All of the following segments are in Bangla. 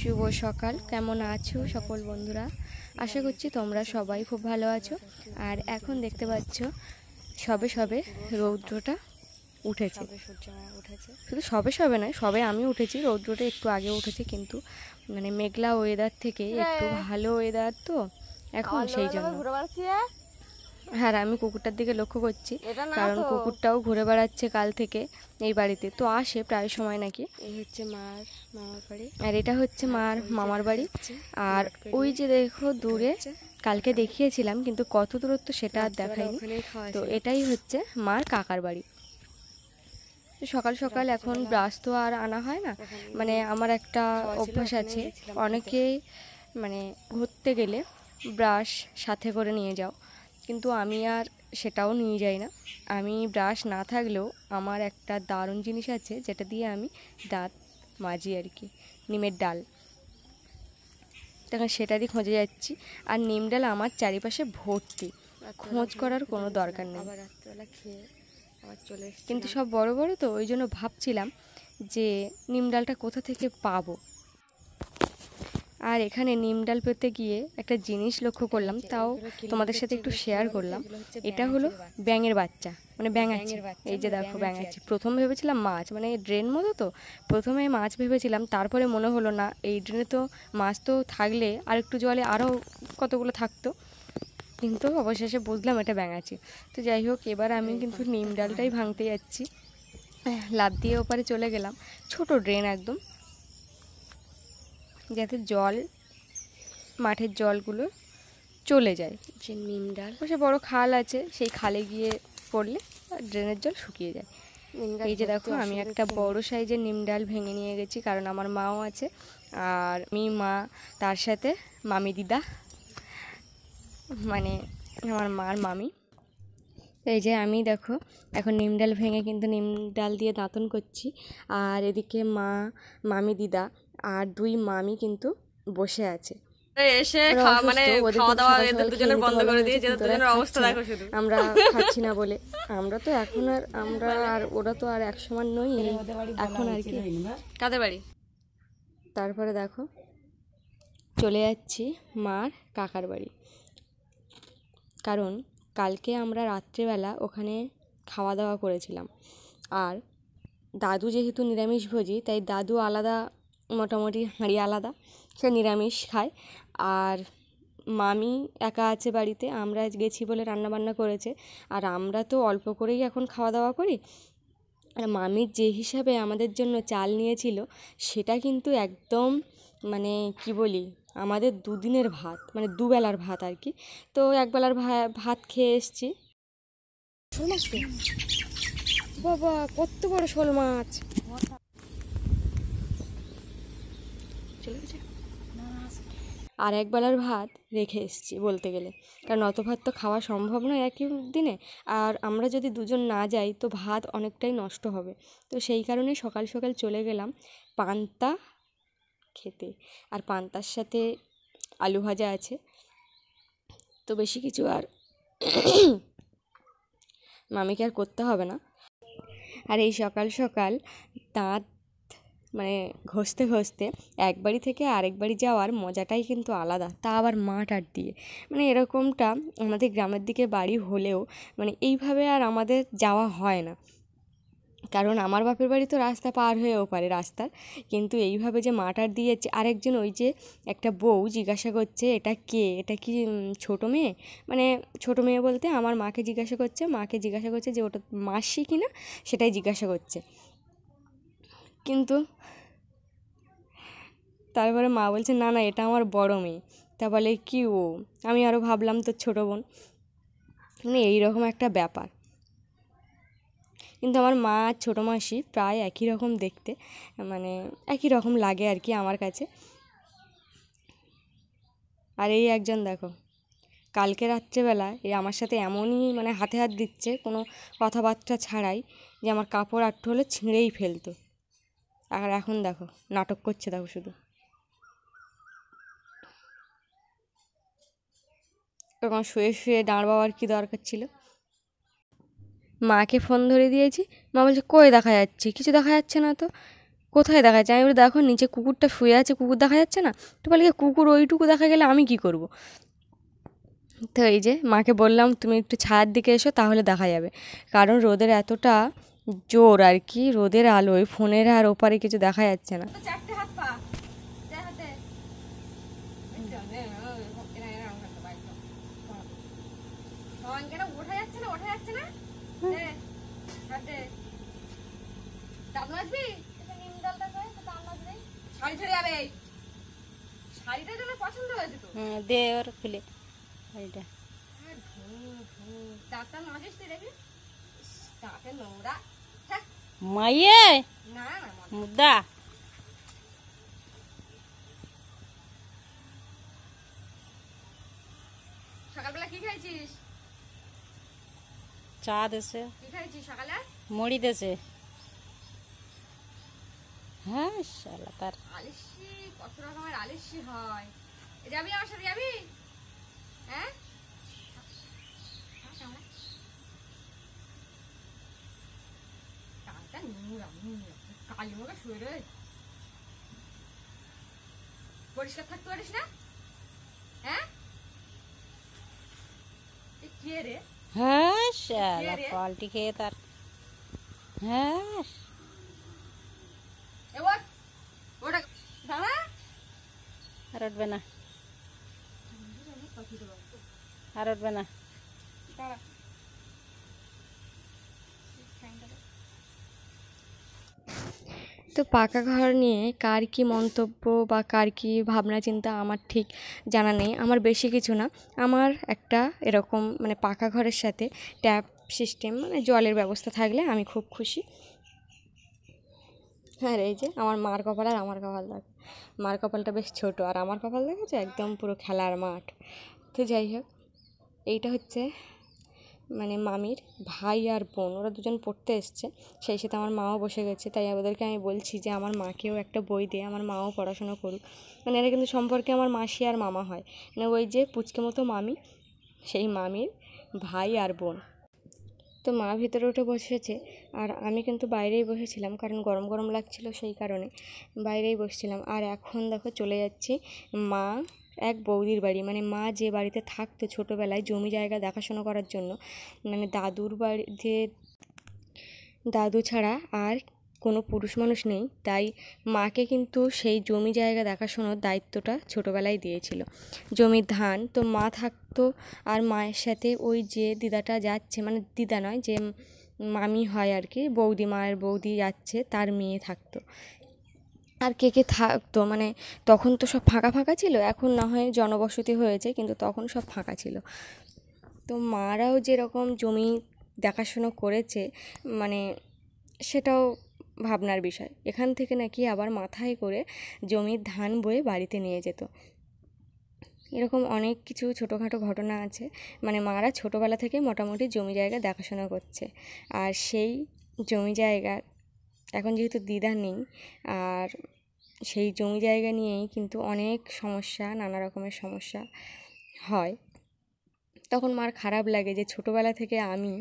শুভ সকাল। কেমন আছো সকল বন্ধুরা? আশা করছি তোমরা সবাই খুব ভালো আছো। আর এখন দেখতে পাচ্ছ সবে সবে রৌদ্রটা উঠেছে। শুধু সবে সবে নয়, সবে আমি উঠেছি, রৌদ্রটা একটু আগে উঠেছে, কিন্তু মানে মেঘলা ওয়েদার থেকে একটু ভালো ওয়েদার তো এখন, সেই জন্য। হ্যাঁ, আমি কুকুরটার দিকে লক্ষ্য করছি, কারণ কুকুরটাও ঘুরে বেড়াচ্ছে কাল থেকে এই বাড়িতে, তো আসে প্রায় সময় নাকি। এই হচ্ছে মার মামার বাড়ি, আর এটা হচ্ছে মার মামার বাড়ি। আর ওই যে দেখো দূরে, কালকে দেখিয়েছিলাম কিন্তু কত দূরত্ব সেটা আর দেখাইনি, তো এটাই হচ্ছে মার কাকার বাড়ি। সকাল সকাল এখন ব্রাশ তো আর আনা হয় না, মানে আমার একটা অভ্যাস আছে, অনেকেই মানে ঘুরতে গেলে ব্রাশ সাথে করে নিয়ে যাও, কিন্তু আমি আর সেটাও নিয়ে যাই না। আমি ব্রাশ না থাকলেও আমার একটা দারুণ জিনিস আছে, যেটা দিয়ে আমি দাঁত মাজি আর কি, নিমের ডাল। তখন সেটারই খোঁজে যাচ্ছি, আর নিম ডাল আমার চারিপাশে ভর্তি, খোঁজ করার কোনো দরকার নেই। রাত্রেবেলা খেয়ে আবার চলে, কিন্তু সব বড় বড় তো, ওই জন্য ভাবছিলাম যে নিম ডালটা কোথা থেকে পাবো। আর এখানে নিম ডাল পেতে গিয়ে একটা জিনিস লক্ষ্য করলাম, তাও তোমাদের সাথে একটু শেয়ার করলাম। এটা হলো ব্যাঙের বাচ্চা, মানে ব্যাঙাচি। এই যে দেখো ব্যাঙাচি। প্রথম ভেবেছিলাম মাছ, মানে ড্রেন মতো তো, প্রথমে মাছ ভেবেছিলাম, তারপরে মনে হলো না, এই ড্রেনে তো মাছ তো থাকলে আর একটু জলে আরও কতগুলো থাকতো, কিন্তু অবশেষে বুঝলাম এটা ব্যাঙাচি। তো যাই হোক, এবার আমি কিন্তু নিম ডালটাই ভাঙতে যাচ্ছি, লাফ দিয়ে ওপারে চলে গেলাম। ছোট ড্রেন একদম, যাতে জল, মাঠের জলগুলো চলে যায়। যে নিম ডাল, সে বড় খাল আছে, সেই খালে গিয়ে পড়লে ড্রেনের জল শুকিয়ে যায়। এই যে দেখো, আমি একটা বড় সাইজের নিম ডাল ভেঙে নিয়ে গেছি, কারণ আমার মাও আছে, আর মা, তার সাথে মামি দিদা, মানে আমার মার মামি। এই যে আমি দেখো এখন নিম ডাল ভেঙে কিন্তু নিম ডাল দিয়ে দাঁতন করছি, আর এদিকে মা, মামি দিদা আর দুই মামি কিন্তু বসে আছে। এসে মানে খাওয়া দাওয়া এদের দুজনের বন্ধ করে দিয়ে, যে দুজনের অবস্থা দেখো শুধু। আমরা খাচ্ছি না বলে, আমরা তো এখন আর, আমরা আর ওরা তো আর এক সমান নই এখন আর কি। কাদের বাড়ি? তারপরে দেখো চলে যাচ্ছি মার কাকার বাড়ি, কারণ কালকে আমরা রাত্রেবেলা ওখানে খাওয়া দাওয়া করেছিলাম। আর দাদু যেহেতু নিরামিষভোজী, তাই দাদু আলাদা, মোটামুটি হাঁড়ি আলাদা, সে নিরামিষ খায়। আর মামি একা আছে বাড়িতে, আমরা গেছি বলে রান্নাবান্না করেছে, আর আমরা তো অল্প করেই এখন খাওয়া দাওয়া করি। আর মামির যে হিসাবে আমাদের জন্য চাল নিয়েছিল, সেটা কিন্তু একদম, মানে কি বলি, আমাদের দুদিনের ভাত, মানে দুবেলার ভাত আর কি। তো একবেলার ভাত খেয়ে এসছি। শোল মাছ তো, বাবা কত বড় শোল মাছ, চলে গেছে। আর একবেলার ভাত রেখে এসেছি বলতে গেলে, কারণ অত ভাত তো খাওয়া সম্ভব নয় একই দিনে, আর আমরা যদি দুজন না যাই তো ভাত অনেকটাই নষ্ট হবে। তো সেই কারণে সকাল সকাল চলে গেলাম পান্তা খেতে, আর পান্তার সাথে আলু ভাজা আছে, তো বেশি কিছু আর মামিকে আর করতে হবে না। আর এই সকাল সকাল দাঁত মানে ঘষতে ঘষতে এক বাড়ি থেকে আরেক বাড়ি যাওয়ার মজাটাই কিন্তু আলাদা, তা আবার মাঠ আট দিয়ে। মানে এরকমটা আমাদের গ্রামের দিকে বাড়ি হলেও মানে এইভাবে আর আমাদের যাওয়া হয় না, কারণ আমার বাপের বাড়ি তো রাস্তা পার হয়ে ওপারে রাস্তার, কিন্তু এইভাবে যে মাঠ আট দিয়ে আরেকজন, ওই যে একটা বউ জিজ্ঞাসা করছে এটা কে, এটা কি ছোটো মেয়ে, মানে ছোটো মেয়ে বলতে আমার মাকে জিজ্ঞাসা করছে যে ওটা মাসি কিনা, সেটাই জিজ্ঞাসা করছে। কিন্তু তারপরে মা বলছে না না, এটা আমার বড় মেয়ে। তা বলে কি ও, আমি আরও ভাবলাম তো ছোটো বোন, মানে এইরকম একটা ব্যাপার। কিন্তু আমার মা আর ছোটো মাসি প্রায় একই রকম দেখতে, মানে একই রকম লাগে আর কি আমার কাছে। আর এই একজন দেখো, কালকে রাত্রেবেলা এই আমার সাথে এমনই মানে হাতে হাত দিচ্ছে কোনো কথাবার্তা ছাড়াই, যে আমার কাপড় আটটু হলে ছিঁড়েই ফেলতো। আর এখন দেখো নাটক করছে, দেখো শুধু। তখন শুয়ে শুয়ে দাঁড়াবার কি দরকার ছিল? মাকে ফোন ধরে দিয়েছি, মা বলছে কই দেখা যাচ্ছে, কিছু দেখা যাচ্ছে না তো। কোথায় দেখা যাচ্ছে? আমি বলি দেখো নিচে কুকুরটা শুয়ে আছে, কুকুর দেখা যাচ্ছে না? তো বলে কুকুর ওইটুকু দেখা গেলে আমি কি করব? তো এই যে মাকে বললাম তুমি একটু ছায়ার দিকে এসো, তাহলে দেখা যাবে। কারণ রোদের এতটা জোর আর কি, রোদের আলোয় ফোনের আর ওপারে কিছু দেখা যাচ্ছে না। দে ওর খুলে শাড়িটা। মাইয়ে মুদ্দা সকালবেলা কি খাইছিস? চা দেছে, কি খাইছিস সকালে? মুড়ি দেছে। হ্যাঁ শালা তার আলিশি, কত রকমের আলিশি হয়। যাবি আমার সাথে, যাবি? হ্যাঁ, কালী মুখে শুয়ে রে, পরিষ্কার থাকতে পারিস না? হ্যাঁ, কে রে? হ্যাঁ শালা পাল্টি খেয়ে তার। হ্যাঁ ওটা দাঁড়া, আর উঠবে না, আর উঠবে না। দাঁড়া। তো পাকা ঘর নিয়ে কার কী মন্তব্য বা কার কী ভাবনা চিন্তা আমার ঠিক জানা নেই। আমার বেশি কিছু না, আমার একটা এরকম মানে পাকা ঘরের সাথে ট্যাপ সিস্টেম মানে জলের ব্যবস্থা থাকলে আমি খুব খুশি। হ্যাঁ এই যে আমার মার কপাল আর আমার কপাল দেখ, মার কপালটা বেশ ছোট আর আমার কপাল দেখেছে একদম পুরো খেলার মাঠ। তো যাই হোক, এইটা হচ্ছে মানে মামির ভাই আর বোন, ওরা দুজন পড়তে এসছে, সেই সাথে আমার মাও বসে গেছে। তাই ওদেরকে আমি বলছি যে আমার মাকেও একটা বই দিয়ে আমার মাও পড়াশোনা করুক। মানে এরা কিন্তু সম্পর্কে আমার মাসি আর মামা হয়, মানে ওই যে পুচকে মতো মামি, সেই মামির ভাই আর বোন। তো মা ভিতরে উঠে বসেছে আর আমি কিন্তু বাইরেই বসেছিলাম, কারণ গরম গরম লাগছিল সেই কারণে বাইরেই বসছিলাম। আর এখন দেখো চলে যাচ্ছি মা এক বৌদির বাড়ি, মানে মা যে বাড়িতে থাকতো ছোটোবেলায় জমি জায়গা দেখাশোনা করার জন্য, মানে দাদুর বাড়ি, যে দাদু ছাড়া আর কোনো পুরুষ মানুষ নেই, তাই মাকে কিন্তু সেই জমি জায়গা দেখাশোনার দায়িত্বটা ছোটোবেলায় দিয়েছিল। জমির ধান তো মা থাকতো, আর মায়ের সাথে ওই যে দিদাটা যাচ্ছে, মানে দিদা নয়, যে মামি হয় আর কি, বৌদি, মায়ের বৌদি যাচ্ছে, তার মেয়ে থাকতো। আর কে কে থাকতো মানে তখন তো সব ফাঁকা ফাঁকা ছিল, এখন না হয় জনবসতি হয়েছে, কিন্তু তখন সব ফাঁকা ছিল। তো মারাও যেরকম জমি দেখাশুনো করেছে, মানে সেটাও ভাবনার বিষয়। এখান থেকে নাকি আবার মাথায় করে জমির ধান বয়ে বাড়িতে নিয়ে যেত। এরকম অনেক কিছু ছোটোখাটো ঘটনা আছে, মানে মারা ছোটোবেলা থেকে মোটামুটি জমি জায়গা দেখাশোনা করছে। আর সেই জমি জায়গার এখন যেহেতু দিদা নেই, আর সেই জমি জায়গা নিয়েই কিন্তু অনেক সমস্যা, নানা রকমের সমস্যা হয়। তখন মার খারাপ লাগে যে ছোটোবেলা থেকে আমি,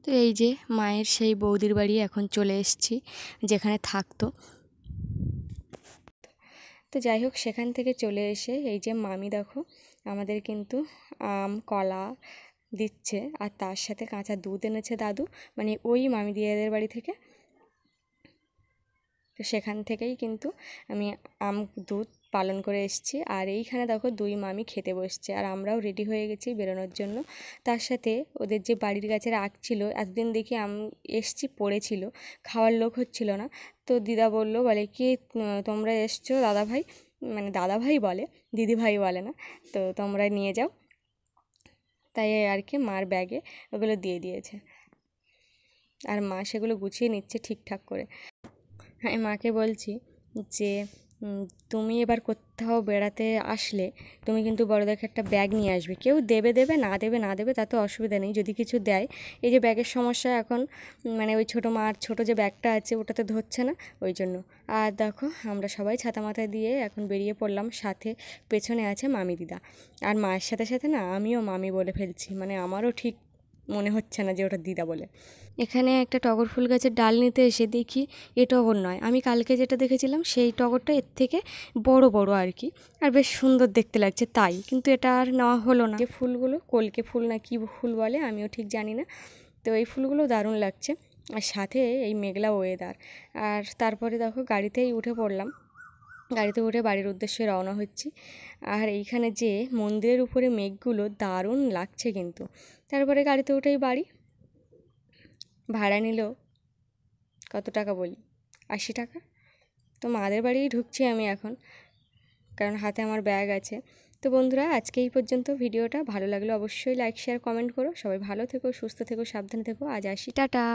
তো এই যে মায়ের সেই বৌদির বাড়ি এখন চলে এসেছি যেখানে থাকতো। তো যাই হোক, সেখান থেকে চলে এসে এই যে মামি দেখো আমাদের কিন্তু আম কলা দিচ্ছে, আর তার সাথে কাঁচা দুধ এনেছে দাদু, মানে ওই মামি দিদাদের বাড়ি থেকে। তো সেখান থেকেই কিন্তু আমি আম দুধ পালন করে এসেছি। আর এইখানে দেখো দুই মামি খেতে বসছে, আর আমরাও রেডি হয়ে গেছি বেরোনোর জন্য। তার সাথে ওদের যে বাড়ির গাছের আখ ছিল, এতদিন দেখি আম এসছি পড়েছিল, খাওয়ার লোক হচ্ছিল না। তো দিদা বলল, বলে কি তোমরা এসছো দাদা ভাই, মানে দাদা ভাই বলে, দিদি ভাই বলে না, তো তোমরা নিয়ে যাও। তাই আর কি মার ব্যাগে ওগুলো দিয়ে দিয়েছে, আর মা সেগুলো গুছিয়ে নিচ্ছে ঠিকঠাক করে। আমি মাকে বলছি যে তুমি এবার কোথাও বেড়াতে আসলে তুমি কিন্তু বড় দেখে একটা ব্যাগ নিয়ে আসবে। কেউ দেবে দেবে, না দেবে না দেবে, তাতে অসুবিধা নেই, যদি কিছু দেয়। এই যে ব্যাগের সমস্যা এখন, মানে ওই ছোটো মার ছোটো যে ব্যাগটা আছে ওটাতে ধরছে না, ওই জন্য। আর দেখো আমরা সবাই ছাতা মাথায় দিয়ে এখন বেরিয়ে পড়লাম, সাথে পেছনে আছে মামি দিদা। আর মায়ের সাথে সাথে না আমিও মামি বলে ফেলছি, মানে আমারও ঠিক মনে হচ্ছে না যে ওটা দিদা বলে। এখানে একটা টগর ফুল গাছের ডাল নিতে এসে দেখি এ টগর নয়, আমি কালকে যেটা দেখেছিলাম সেই টগরটা এর থেকে বড় বড় আর কি, আর বেশ সুন্দর দেখতে লাগছে তাই, কিন্তু এটা আর নেওয়া হলো না। যে ফুলগুলো কলকে ফুল না কি ফুল বলে আমিও ঠিক জানি না, তো এই ফুলগুলো দারুণ লাগছে, আর সাথে এই মেঘলা ওয়েদার। আর তারপরে দেখো গাড়িতেই উঠে পড়লাম, গাড়িতে উঠে বাড়ির উদ্দেশ্যে রওনা হচ্ছি। আর এইখানে যে মন্দিরের উপরে মেঘগুলো দারুণ লাগছে কিন্তু। তারপরে গাড়িতে উঠেই বাড়ি। ভাড়া নিল কত টাকা বলি, 80 টাকা। তো মাদের বাড়িই ঢুকছি আমি এখন, কারণ হাতে আমার ব্যাগ আছে। তো বন্ধুরা আজকে এই পর্যন্ত ভিডিওটা, ভালো লাগলে অবশ্যই লাইক শেয়ার কমেন্ট করো। সবাই ভালো থেকো, সুস্থ থেকো, সাবধানে থেকো। আজ আসি, টাটা।